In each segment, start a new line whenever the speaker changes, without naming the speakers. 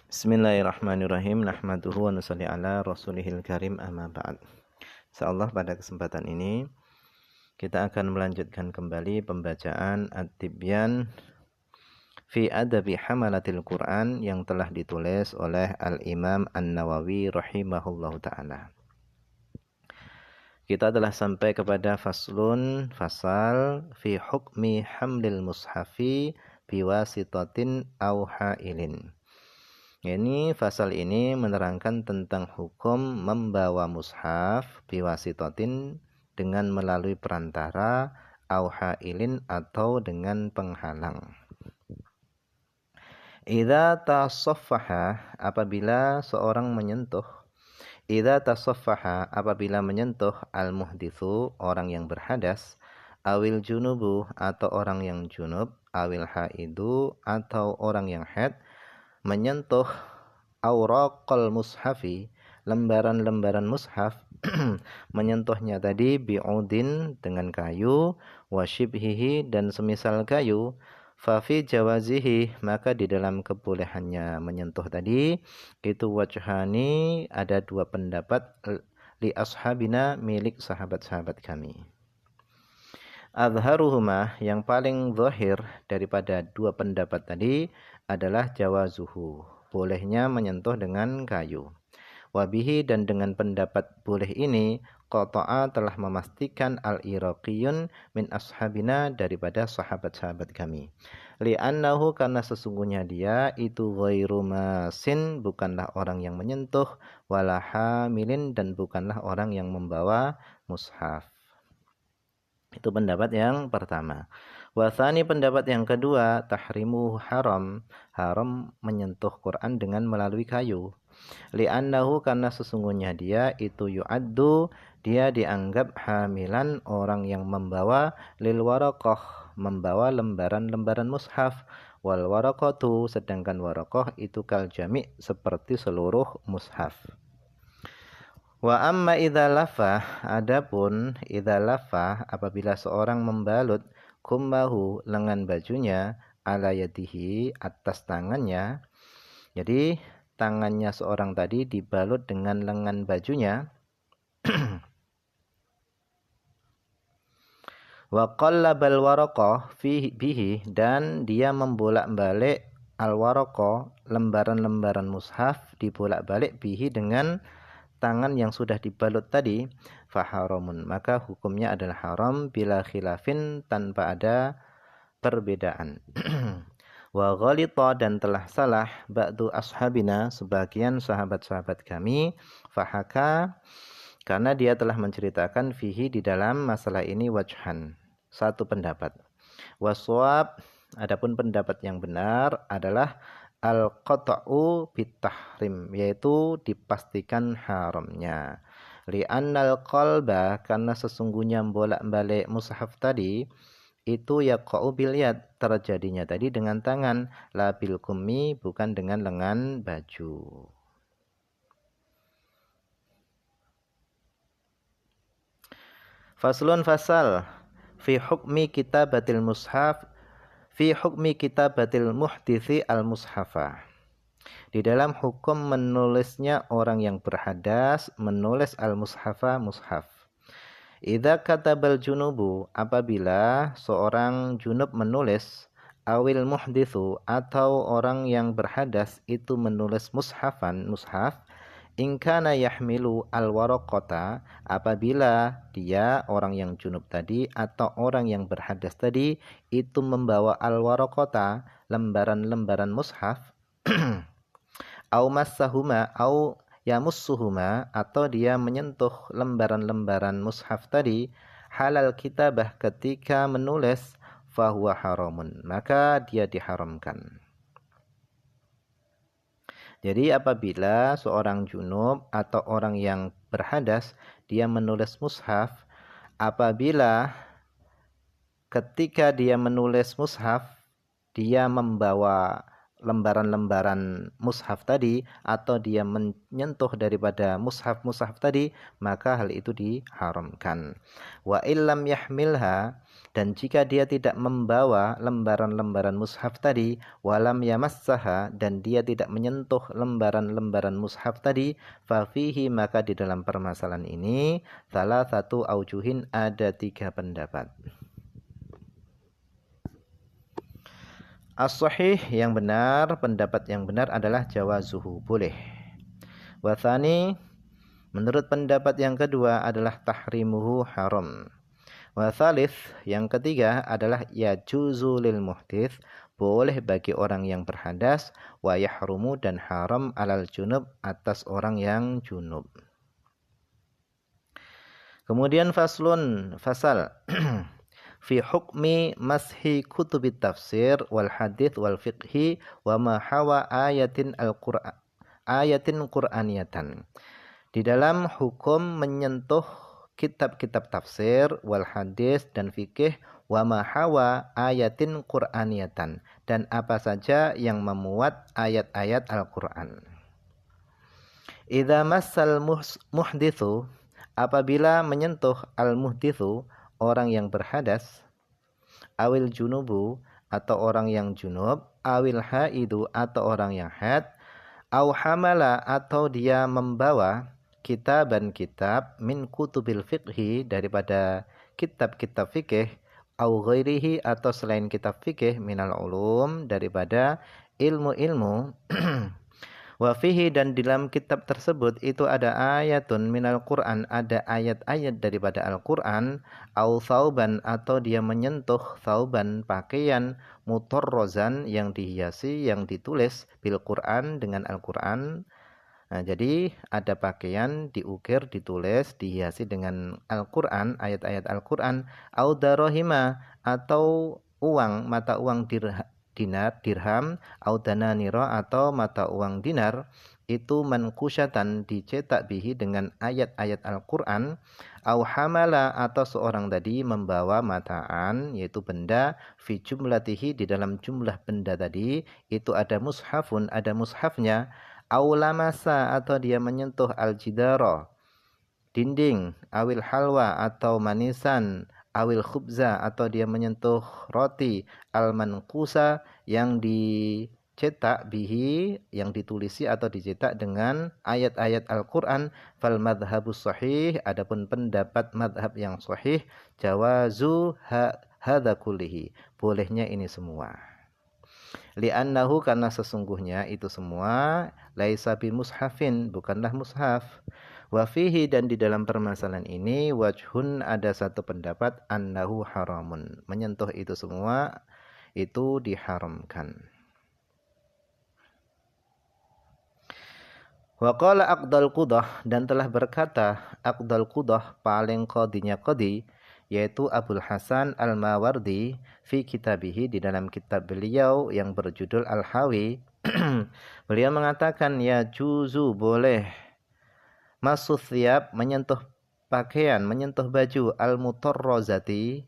Bismillahirrahmanirrahim. Nahmaduhu wa nusalli ala rasulihil karim amma ba'd. Insyaallah pada kesempatan ini kita akan melanjutkan kembali pembacaan At-Tibyan fi Adabi Hamalatil Quran yang telah ditulis oleh Al-Imam An-Nawawi rahimahullahu taala. Kita telah sampai kepada fasal fi hukmi hamlil mushafi biwasitatin au ha'ilin. Ini fasal ini menerangkan tentang hukum membawa mushaf biwasitatin dengan melalui perantara au ha'ilin atau dengan penghalang. Idza tasaffaha apabila seorang menyentuh apabila menyentuh al-muhditsu orang yang berhadas, awil junubu atau orang yang junub, awil haidu atau orang yang haid, menyentuh auraqal mushafi, lembaran-lembaran mushaf, menyentuhnya tadi bi'udin dengan kayu, wasyibhihi dan semisal kayu, fafi jawazihi maka di dalam kebolehannya menyentuh tadi itu wajhani, ada dua pendapat li ashabina milik sahabat-sahabat kami. Azharuhuma yang paling zahir daripada dua pendapat tadi adalah jawazuhu, bolehnya menyentuh dengan kayu. Wabihi dan dengan pendapat boleh ini qata'a telah memastikan al-iraqiyun min ashabina daripada sahabat-sahabat kami. Li'annahu karena sesungguhnya dia itu ghairu masin bukanlah orang yang menyentuh, wala hamilin dan bukanlah orang yang membawa mushaf. Itu pendapat yang pertama. Wasani pendapat yang kedua, tahrimu haram menyentuh Quran dengan melalui kayu. Li'annahu karena sesungguhnya dia itu yu'addu, dia dianggap hamilan orang yang membawa lil waraqah, membawa lembaran-lembaran mushaf, wal waraqatu sedangkan waraqah itu kal jami' seperti seluruh mushaf. Wa amma idza lafah, adapun idza lafah apabila seorang membalut kummahu lengan bajunya ala yadihi atas tangannya. Jadi tangannya seorang tadi dibalut dengan lengan bajunya. Wa qallabal waraqah bihi dan dia membolak-balik al-waraqah, lembaran-lembaran mushaf dibolak-balik bihi dengan tangan yang sudah dibalut tadi, faharamun maka hukumnya adalah haram bila khilafin tanpa ada perbedaan. Wa ghalita dan telah salah ba'du ashabina sebagian sahabat-sahabat kami, fahaka karena dia telah menceritakan fihi di dalam masalah ini wajhan, satu pendapat. Waswab adapun pendapat yang benar adalah al-qata'u bitahrim, yaitu dipastikan haramnya. Li'annal qalba karena sesungguhnya bolak-balik mushaf tadi itu yaqa'u bil yad, terjadinya tadi dengan tangan, la bil kummi bukan dengan lengan baju. Faslun fasal fi hukmi kitabatil mushaf fi hukmi kitabatil muhditsi al-mushafa. Di dalam hukum menulisnya orang yang berhadas menulis al-mushafa mushaf. Idza katabal junubu apabila seorang junub menulis, awil muhditsu atau orang yang berhadas itu menulis mushaf, in kana yahmilu al-waraqata apabila dia orang yang junub tadi atau orang yang berhadas tadi itu membawa al-waraqata lembaran-lembaran mushaf au massahuma au yamussuhuma atau dia menyentuh lembaran-lembaran mushaf tadi halal kitabah ketika menulis fahuwa haramun maka dia diharamkan. Jadi apabila seorang junub atau orang yang berhadas dia menulis mushaf, apabila ketika dia menulis mushaf dia membawa lembaran-lembaran mushaf tadi atau dia menyentuh daripada mushaf tadi maka hal itu diharamkan. Wa illam yahmilha dan jika dia tidak membawa lembaran-lembaran mushaf tadi, walam yamassaha, dan dia tidak menyentuh lembaran-lembaran mushaf tadi, fafihi, maka di dalam permasalahan ini salah satu aujuhin, ada 3 pendapat. As-sahih, yang benar, pendapat yang benar adalah jawazuhu, boleh. Wathani, menurut pendapat yang kedua adalah tahrimuhu, haram. Wathalith, yang ketiga adalah yajuzu lil muhdits, boleh bagi orang yang berhadas, wa yahrumu, dan haram alal junub, atas orang yang junub. Kemudian faslun, fasal fi hukmi mashi kutubit tafsir wal hadith wal fiqhi wa ma hawa ayatin al-Qur'an, ayatin qur'aniyatan. Di dalam hukum menyentuh kitab-kitab tafsir wal hadis dan fikih wa ma hawa ayatin qur'aniyatan, dan apa saja yang memuat ayat-ayat Al-Qur'an. Idza massal muhditsu, apabila menyentuh al-muhditsu, orang yang berhadas, awil junubu, atau orang yang junub, awil haidu, atau orang yang haid, au hamala, atau dia membawa kitaban kitab, min kutubil fiqhi, daripada kitab-kitab fikih, au ghairihi, atau selain kitab fikih, minal ulum, daripada ilmu-ilmu. Wa fihi, dan dalam kitab tersebut itu ada ayatun minal Qur'an, ada ayat-ayat daripada Al-Qur'an, au thauban, atau dia menyentuh thauban, pakaian, mutarrozan, yang dihiasi, yang ditulis bil Qur'an, dengan Al-Qur'an. Nah, jadi ada pakaian diukir, ditulis, dihiasi dengan Al-Qur'an, ayat-ayat Al-Qur'an, au darahima, atau uang, mata uang dinar, dirham, au dananira, atau mata uang dinar, itu mankusyatan, dicetak bihi, dengan ayat-ayat Al-Qur'an, au hamala, atau seorang tadi membawa mataan, yaitu benda, fi jumlatihi, di dalam jumlah benda tadi itu ada mushafun, ada mushafnya, au lamasa, atau dia menyentuh al-jidara, dinding, awil halwa, atau manisan, awil khubza, atau dia menyentuh roti, al-manqusa, yang dicetak bihi, yang ditulisi atau dicetak dengan ayat-ayat Al-Qur'an, fal madhhabus sahih, adapun pendapat madhab yang sahih, jawazu hadza kullihi, bolehnya ini semua. Li'annahu, karena sesungguhnya itu semua, laisa bi mushafin, bukanlah mushaf. Wa fihi, dan di dalam permasalahan ini, wajhun, ada satu pendapat, annahu haramun, menyentuh itu semua itu diharamkan. Wa qala aqdal qudah, dan telah berkata aqdal qudah, paling qadinya qadi, yaitu Abul Hasan Al-Mawardi, fi kitabihi, di dalam kitab beliau yang berjudul Al-Hawi. Beliau mengatakan, ya juzu, boleh, masuk thiyab, menyentuh pakaian, menyentuh baju, al-mutarrozati,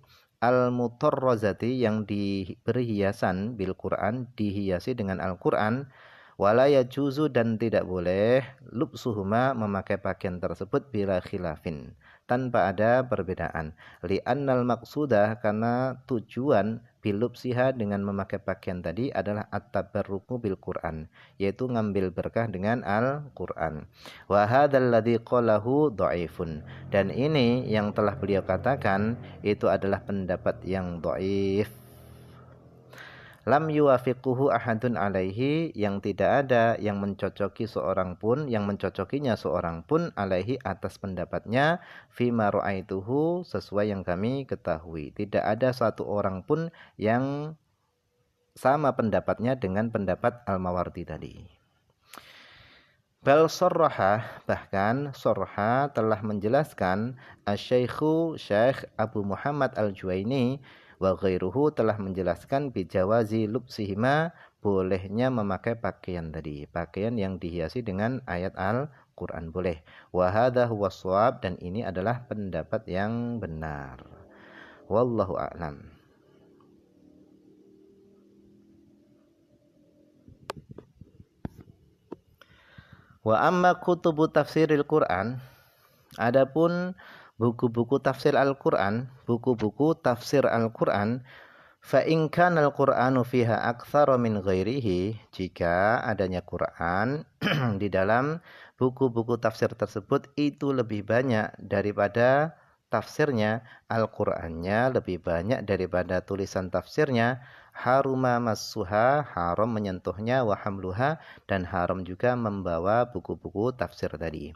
yang diberi hiasan bil Quran, dihiasi dengan Al-Quran, wala yajuzu, dan tidak boleh, lubsuhuma, memakai pakaian tersebut, bila khilafin, tanpa ada perbedaan. Li'annal maqsudah, karena tujuan bilubsiha, dengan memakai pakaian tadi, adalah at-tabarruku bil Quran, yaitu ngambil berkah dengan Al-Quran. Wa hadzal ladzi qalahu dhaifun, dan ini yang telah beliau katakan itu adalah pendapat yang dhaif. Lam yuwafiquhu ahadun alaihi, yang tidak ada yang mencocoki seorang pun, yang mencocokinya seorang pun, alaihi, atas pendapatnya, fima ra'aituhu, sesuai yang kami ketahui. Tidak ada satu orang pun yang sama pendapatnya dengan pendapat Al-Mawardi tadi. Bal sorraha, bahkan sorha telah menjelaskan, asy-syaikhu, Syekh Abu Muhammad Al-Juwaini, wa ghairuhu, telah menjelaskan bijawazi lubsihima, bolehnya memakai pakaian tadi, pakaian yang dihiasi dengan ayat Al-Quran, boleh. Wa hadza huwa shawab, dan ini adalah pendapat yang benar. Wallahu a'lam. Wa amma kutubu tafsiril Quran, adapun buku-buku tafsir Al-Qur'an, buku-buku tafsir Al-Qur'an, fa in kana al-Qur'anu fiha aktsara min ghairihi, jika adanya Quran di dalam buku-buku tafsir tersebut itu lebih banyak daripada tafsirnya, Al-Qur'annya lebih banyak daripada tulisan tafsirnya, haruma massuha, haram menyentuhnya, wa hamluha, dan haram juga membawa buku-buku tafsir tadi.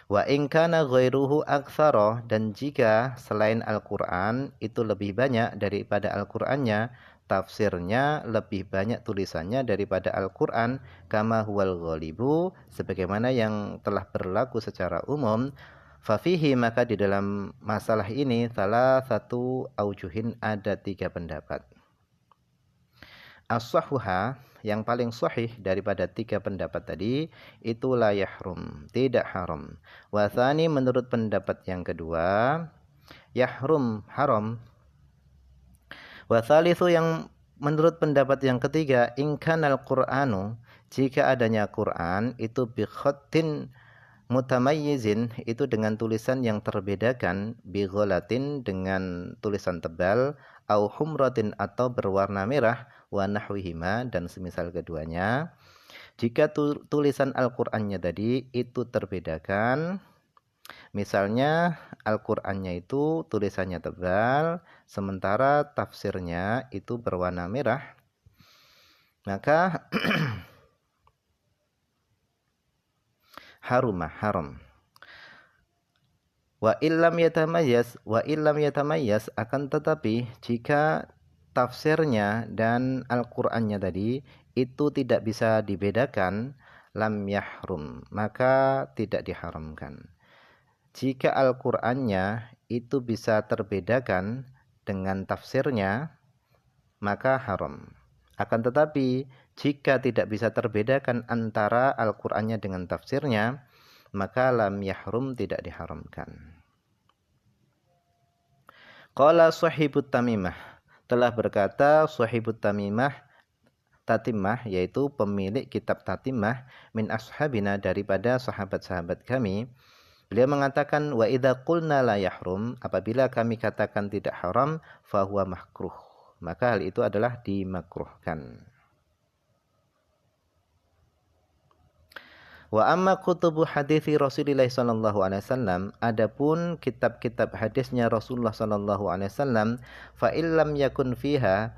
Wa in kana ghairuhu aktsara, dan jika selain Al-Qur'an itu lebih banyak daripada Al-Qur'annya, tafsirnya lebih banyak tulisannya daripada Al-Qur'an, kama huwal ghalibu, sebagaimana yang telah berlaku secara umum, fa fihi, maka di dalam masalah ini salah satu aujuhin, ada 3 pendapat. As-sahhuha, yang paling sahih daripada 3 pendapat tadi, itu la yahrum, tidak haram. Wa tsani, menurut pendapat yang kedua, yahrum, haram. Wa tsalitsu, yang menurut pendapat yang ketiga, in kanal Qur'anu, jika adanya Quran itu bi khattin mutamayyizin, itu dengan tulisan yang terbedakan, bi ghalatin, dengan tulisan tebal, au humratin, atau berwarna merah, wa nahwihima, dan semisal keduanya. Jika tulisan Al-Qur'annya tadi itu terbedakan, misalnya Al-Qur'annya itu tulisannya tebal, sementara tafsirnya itu berwarna merah, maka haram. Wa illam yatamayyaz, akan tetapi jika tafsirnya dan Al-Qur'annya tadi itu tidak bisa dibedakan, lam yahrum, maka tidak diharamkan. Jika Al-Qur'annya itu bisa terbedakan dengan tafsirnya, maka haram. Akan tetapi jika tidak bisa terbedakan antara Al-Qur'annya dengan tafsirnya, maka lam yahrum, tidak diharamkan. Qala sahibut tamimah, telah berkata sahibut tamimah, tatimah, yaitu pemilik kitab tatimah, min ashabina, daripada sahabat-sahabat kami. Beliau mengatakan, wa idza qulna la yahrum, apabila kami katakan tidak haram, fa huwa makruh, maka hal itu adalah dimakruhkan. Wa amma kutubu hadithi Rasulillah sallallahu alaihi wasallam, adapun kitab-kitab hadisnya Rasulullah sallallahu alaihi wasallam, fa illam yakun fiha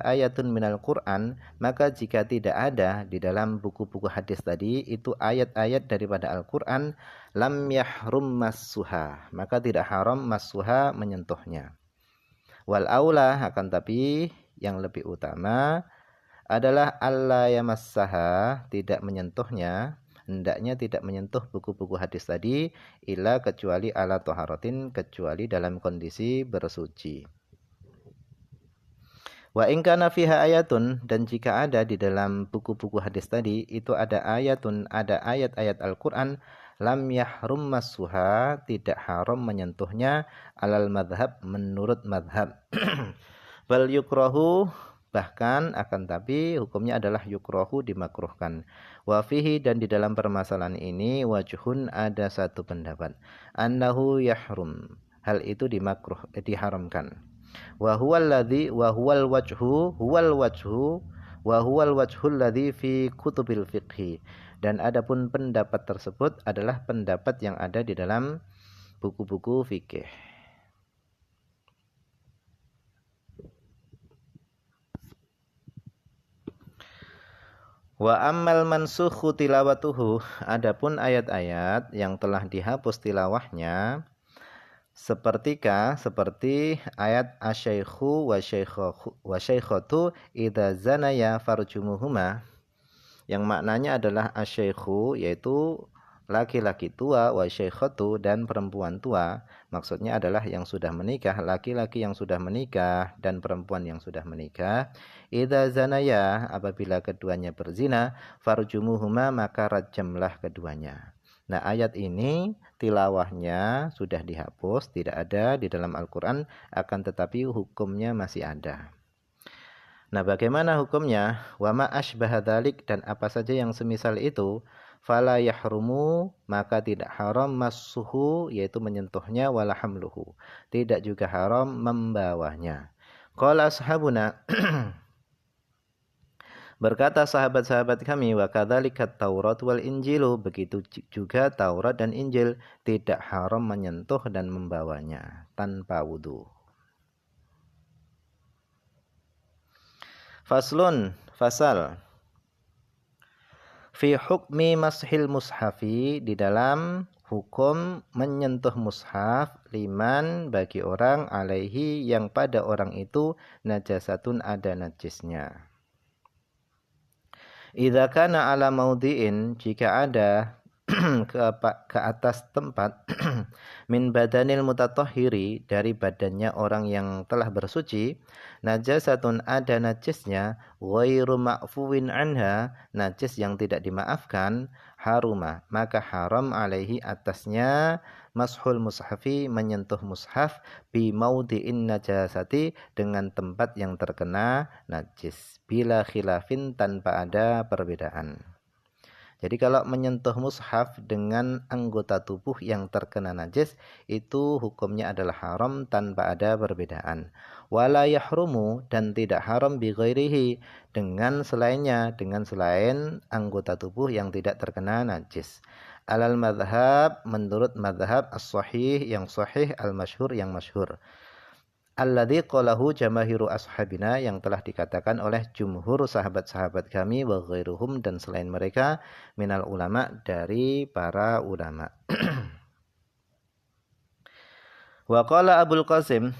ayatun minal Qur'an, maka jika tidak ada di dalam buku-buku hadis tadi itu ayat-ayat daripada Al-Qur'an, lam yahrum massuha, maka tidak haram massuha, menyentuhnya. Wal aula, akan tapi yang lebih utama adalah alla yamassaha, tidak menyentuhnya, hendaknya tidak menyentuh buku-buku hadis tadi, illa, kecuali ala taharatin, kecuali dalam kondisi bersuci. Wa in kana fiha ayatun, dan jika ada di dalam buku-buku hadis tadi itu ada ayatun, ada ayat-ayat Al-Qur'an, lam yahrum massuha, tidak haram menyentuhnya, alal madhab, menurut madhab. Bal yukrahu, bahkan akan tapi hukumnya adalah yukrohu, dimakruhkan. Wa fihi, dan di dalam permasalahan ini wajhun, ada satu pendapat, annahu yahrum, hal itu diharamkan. Wa huwal wajhu alladhi fi kutubil fiqhi, dan adapun pendapat tersebut adalah pendapat yang ada di dalam buku-buku fikih. Wa ammal mansukhu tilawatuhu, adapun ayat-ayat yang telah dihapus tilawahnya, seperti ayat asyaikhu wa syaikhatu idza zanaya farjumuhuma, yang maknanya adalah asyaikhu, yaitu laki-laki tua, wa syaikhatu, dan perempuan tua. Maksudnya adalah yang sudah menikah, laki-laki yang sudah menikah dan perempuan yang sudah menikah. Idza zanaya, apabila keduanya berzina, farjumuhuma, maka rajamlah keduanya. Nah, ayat ini tilawahnya sudah dihapus, tidak ada di dalam Al-Qur'an, akan tetapi hukumnya masih ada. Nah, bagaimana hukumnya? Wa ma asbaha dzalik, dan apa saja yang semisal itu, fala yahrumu, maka tidak haram massuhu, yaitu menyentuhnya, wala hamluhu, tidak juga haram membawanya. Qala ashabuna, berkata sahabat-sahabat kami, wa kadzalika Taurat wal Injilu, begitu juga Taurat dan Injil tidak haram menyentuh dan membawanya tanpa wudu. Faslun, fasal. Fi hukmi mashil mushafi, di dalam hukum menyentuh mushaf, liman bagi orang, alaihi yang pada orang itu najasatun ada najisnya. Idza kana ala maudhi'in, jika ada ke atas tempat min badanil mutatahhiri, dari badannya orang yang telah bersuci, najasatun ada najisnya, ghairu ma'fuwin anha, najis yang tidak dimaafkan, haruma, maka haram alaihi atasnya mashul mushafi, menyentuh mushaf, bi maudhi'in najasati, dengan tempat yang terkena najis, bila khilafin, tanpa ada perbedaan. Jadi kalau menyentuh mushaf dengan anggota tubuh yang terkena najis, itu hukumnya adalah haram tanpa ada perbedaan. Wala yahrumu, dan tidak haram bi ghairihi, dengan selainnya, dengan selain anggota tubuh yang tidak terkena najis. Alal madhab, menurut madhab as-sahih, yang sahih, al-masyhur, yang masyhur. Alladzi qalahu jamahiru ashabina, yang telah dikatakan oleh jumhur sahabat-sahabat kami, wa ghairuhum, dan selain mereka, minal ulama, dari para ulama. Wa qala Abul Qasim,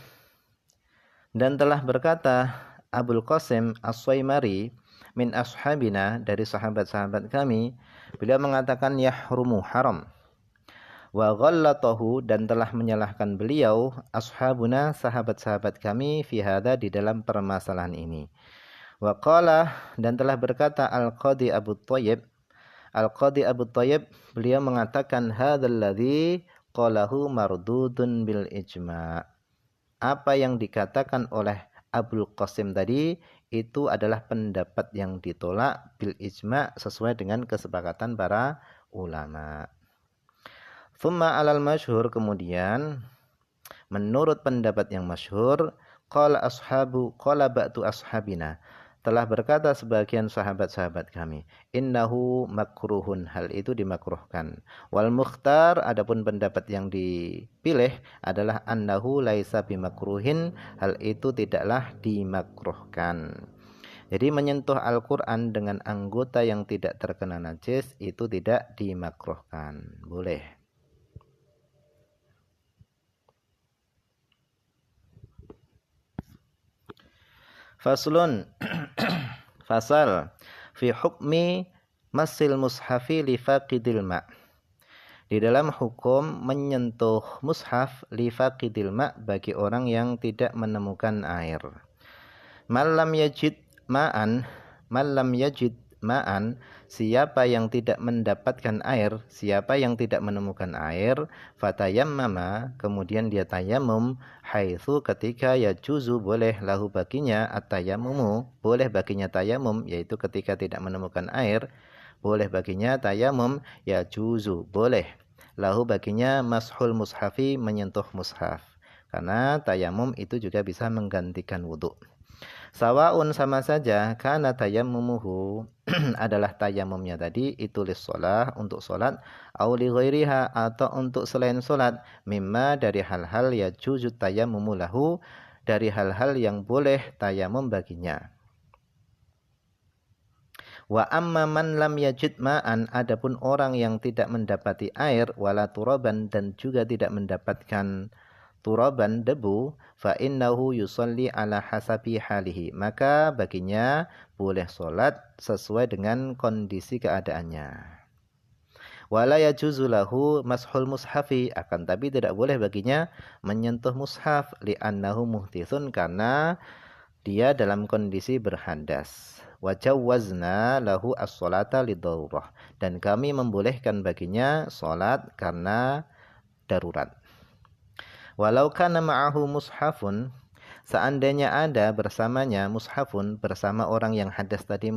dan telah berkata Abul Qasim As-Swaimari, min ashabina, dari sahabat-sahabat kami, beliau mengatakan yahrumu, haram. Wa ghallatahu, dan telah menyalahkan beliau ashabuna, sahabat-sahabat kami, fi hadza, di dalam permasalahan ini. Wa qala, dan telah berkata Al-Qadhi Abu Thayyib, Al-Qadhi Abu Thayyib, beliau mengatakan hadzal ladzi qalahu mardudun bil ijma'. Apa yang dikatakan oleh Abul Qasim tadi itu adalah pendapat yang ditolak bil ijma', sesuai dengan kesepakatan para ulama. Thumma alal masyhur, kemudian menurut pendapat yang masyhur, qala ba'du ashabina, telah berkata sebagian sahabat-sahabat kami, innahu makruhun, hal itu dimakruhkan. Wal mukhtar, adapun pendapat yang dipilih adalah annahu laisa bimakruhin, hal itu tidaklah dimakruhkan. Jadi menyentuh Al-Quran dengan anggota yang tidak terkena najis itu tidak dimakruhkan, boleh. Faslun, fasal, fi hukmi masil mushafi li faqidil ma', di dalam hukum menyentuh mushaf li faqidil ma', bagi orang yang tidak menemukan air. Malam yajid ma'an, siapa yang tidak mendapatkan air, siapa yang tidak menemukan air, fatayammama, kemudian dia tayamum, haitsu, ketika yajuzu, boleh, lahu baginya at-tayammumu, boleh baginya tayamum, yaitu ketika tidak menemukan air, boleh baginya tayamum, yajuzu, boleh, lahu baginya mashul mushafi, menyentuh mushaf, karena tayamum itu juga bisa menggantikan wudu. Sawaun, sama saja, kana tayammumuhu, adalah tayamumnya tadi itu lis-shalah, untuk salat, au li ghairiha, atau untuk selain salat, mimma, dari hal-hal yajuzu tayammumu lahu, dari hal-hal yang boleh tayamum baginya. Wa amma man lam yajid ma'an, adapun orang yang tidak mendapati air, wala turaban, dan juga tidak mendapatkan turaban, debu, fa innahu yusalli ala hasabi halihi, maka baginya boleh sholat sesuai dengan kondisi keadaannya. Wala yajuzu lahu mashul mushafi, akan tapi tidak boleh baginya menyentuh mushaf, li'annahu muhtithun, karena dia dalam kondisi berhadas. Wa jawwazna lahu as-sholata lidarurah, dan kami membolehkan baginya sholat karena darurat. Walau kana ma'ahu mushafun, seandainya ada bersamanya mushafun, bersama orang yang hadas tadi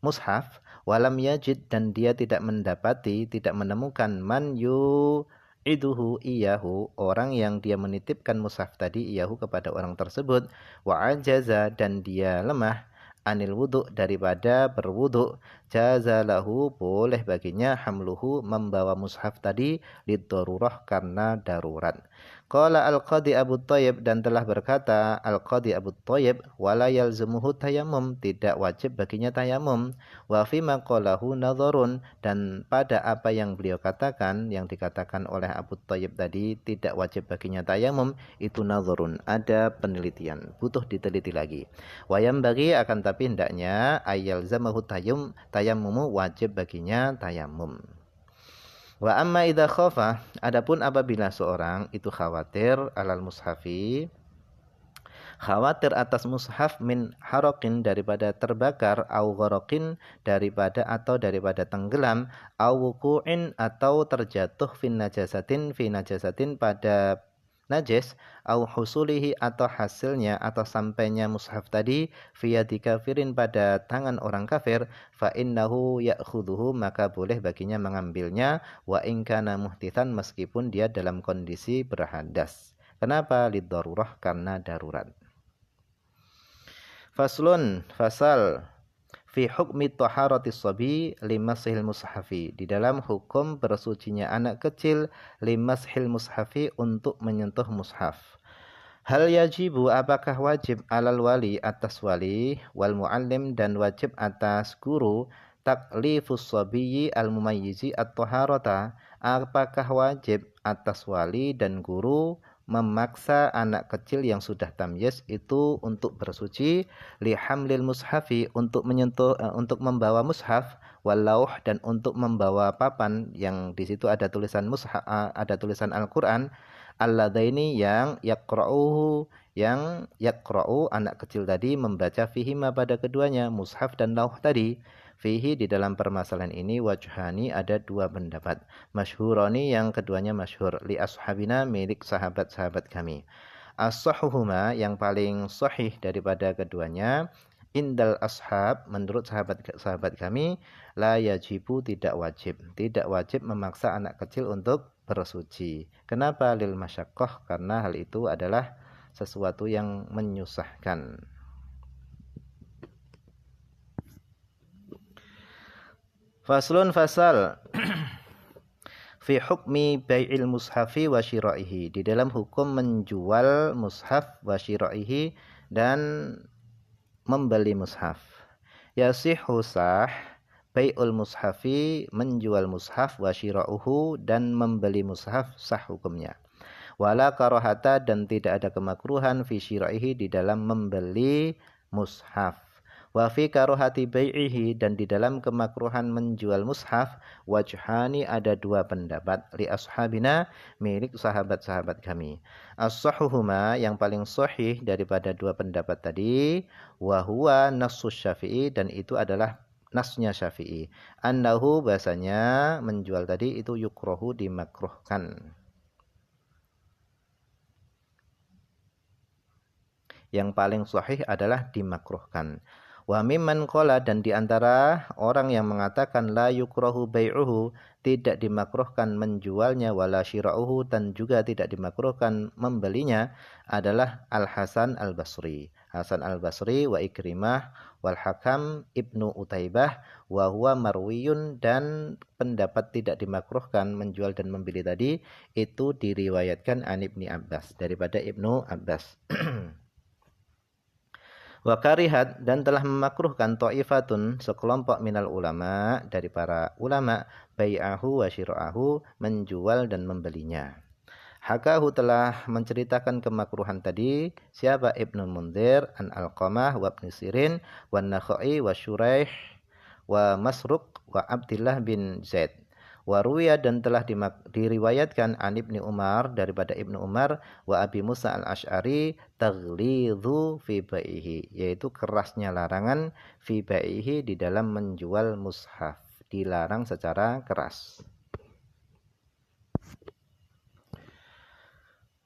mushaf, walam yajid, dan dia tidak mendapati, tidak menemukan man iduhu iyahu, orang yang dia menitipkan mushaf tadi iyahu kepada orang tersebut, wa ajaza, dan dia lemah anil wudu, daripada berwudu, jazalahu, boleh baginya hamluhu, membawa mushaf tadi, lidarurah, karena darurat. Qala al-Qadi Abu Thayyib, dan telah berkata al-Qadi Abu Thayyib, wala yalzumuhu tayammum, tidak wajib baginya tayamum. Wa fi ma qalahu nadharun, dan pada apa yang beliau katakan, yang dikatakan oleh Abu Thayyib tadi tidak wajib baginya tayamum, itu nadharun, ada penelitian, butuh diteliti lagi. Wayam bagi, akan tapi hendaknya ayalzamahu tayammumu, wajib baginya tayamum. Wa amma idza khafa, adapun apabila seorang itu khawatir alal mushafi, khawatir atas mushaf, min harokin, daripada terbakar, au ghorokin, daripada atau daripada tenggelam, au wuku'in, atau terjatuh, fi najasatin pada najis, au husulihi, atau hasilnya atau sampainya mushaf tadi, fiyadi kafirin, pada tangan orang kafir, fa innahu ya'khudhuhu, maka boleh baginya mengambilnya, wa in kana muhtithan, meskipun dia dalam kondisi berhadas. Kenapa? Lidarurah, karena darurat. Faslun, fasal, fi hukmi taharatis sabi limasihil mushafi, di dalam hukum bersucinya anak kecil, limasihil mushafi, untuk menyentuh mushaf. Hal yajibu, apakah wajib, alal wali, atas wali, wal muallim, dan wajib atas guru, taklifus sabiyyi al mumayyizi at-taharata, apakah wajib atas wali dan guru memaksa anak kecil yang sudah tamyiz itu untuk bersuci, lihamlil mushafi, untuk menyentuh, untuk membawa mushaf, walauh, dan untuk membawa papan yang di situ ada tulisan mushaf, ada tulisan Al-Qur'an, alladaini, yang yaqra'uhu, yang yaqra'u, anak kecil tadi membaca, fihima, pada keduanya, mushaf dan lauh tadi. Fihi, di dalam permasalahan ini, wajhani, ada dua pendapat. Masyhurani, yang keduanya masyhur, li ashabina, milik sahabat-sahabat kami. As-sahhuhuma, yang paling sahih daripada keduanya, indal ashab, menurut sahabat-sahabat kami, la yajibu, tidak wajib memaksa anak kecil untuk bersuci. Kenapa? Lil masyaqqah, karena hal itu adalah sesuatu yang menyusahkan. Faslun, fasal, fi hukmi bai'il mushafi wa syira'ihi, di dalam hukum menjual mushaf, wa syira'ihi, dan membeli mushaf. Yasihu, sah, bai'ul mushafi, menjual mushaf, wa syira'uhu, dan membeli mushaf, sah hukumnya. Wala karahata, dan tidak ada kemakruhan, fi syira'ihi, di dalam membeli mushaf. Wa fi karohati bai'ihi, dan di dalam kemakruhan menjual mushaf, wajhani, ada dua pendapat, li ashabina, milik sahabat-sahabat kami. As-sahhuhuma, yang paling sahih daripada dua pendapat tadi, wa huwa nassus Syafi'i, dan itu adalah nasnya Syafi'i, annahu, bahasanya menjual tadi itu yukrohu, dimakruhkan. Yang paling sahih adalah dimakruhkan. Wa mimman qala, dan diantara orang yang mengatakan la yukrahu bai'uhu, tidak dimakruhkan menjualnya, wala syira'uhu, dan juga tidak dimakruhkan membelinya, adalah Al-Hasan Al-Basri. Hasan Al-Basri, wa Ikrimah, wal Hakam Ibnu Utaibah, wa huwa marwiyun, dan pendapat tidak dimakruhkan menjual dan membeli tadi itu diriwayatkan an Ibni Abbas, daripada Ibnu Abbas. Wa karihat, dan telah memakruhkan, ta'ifatun, sekelompok minal ulama, dari para ulama, bai'ahu wa syira'ahu, menjual dan membelinya. Hakahu, telah menceritakan kemakruhan tadi siapa? Ibnu Mundzir, an Alqamah, wa Ibnu Sirin, wa Nakhai, wa Syuraih, wa Masruq, wa Abdillah bin Zaid. Waruya, dan telah diriwayatkan an Ibnu Umar, daripada Ibnu Umar, wa Abi Musa al-Asy'ari, taghlidhu fi baihi, yaitu kerasnya larangan, fi baihi, di dalam menjual mushaf, dilarang secara keras.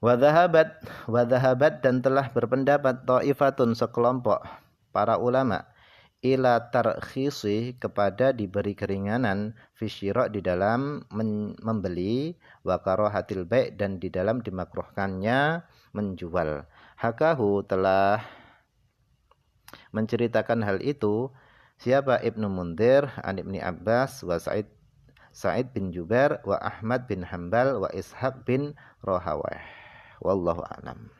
Wadhahabat dan telah berpendapat ta'ifatun sekelompok para ulama ila tarkhisi kepada diberi keringanan fisyira di dalam membeli wa karahatil bai' dan di dalam dimakruhkannya menjual. Hakahu telah menceritakan hal itu siapa Ibnu Mundzir an Ibni Abbas wa Sa'id bin Jubair wa Ahmad bin Hanbal wa Ishaq bin Rahawayh. Wallahu a'lam.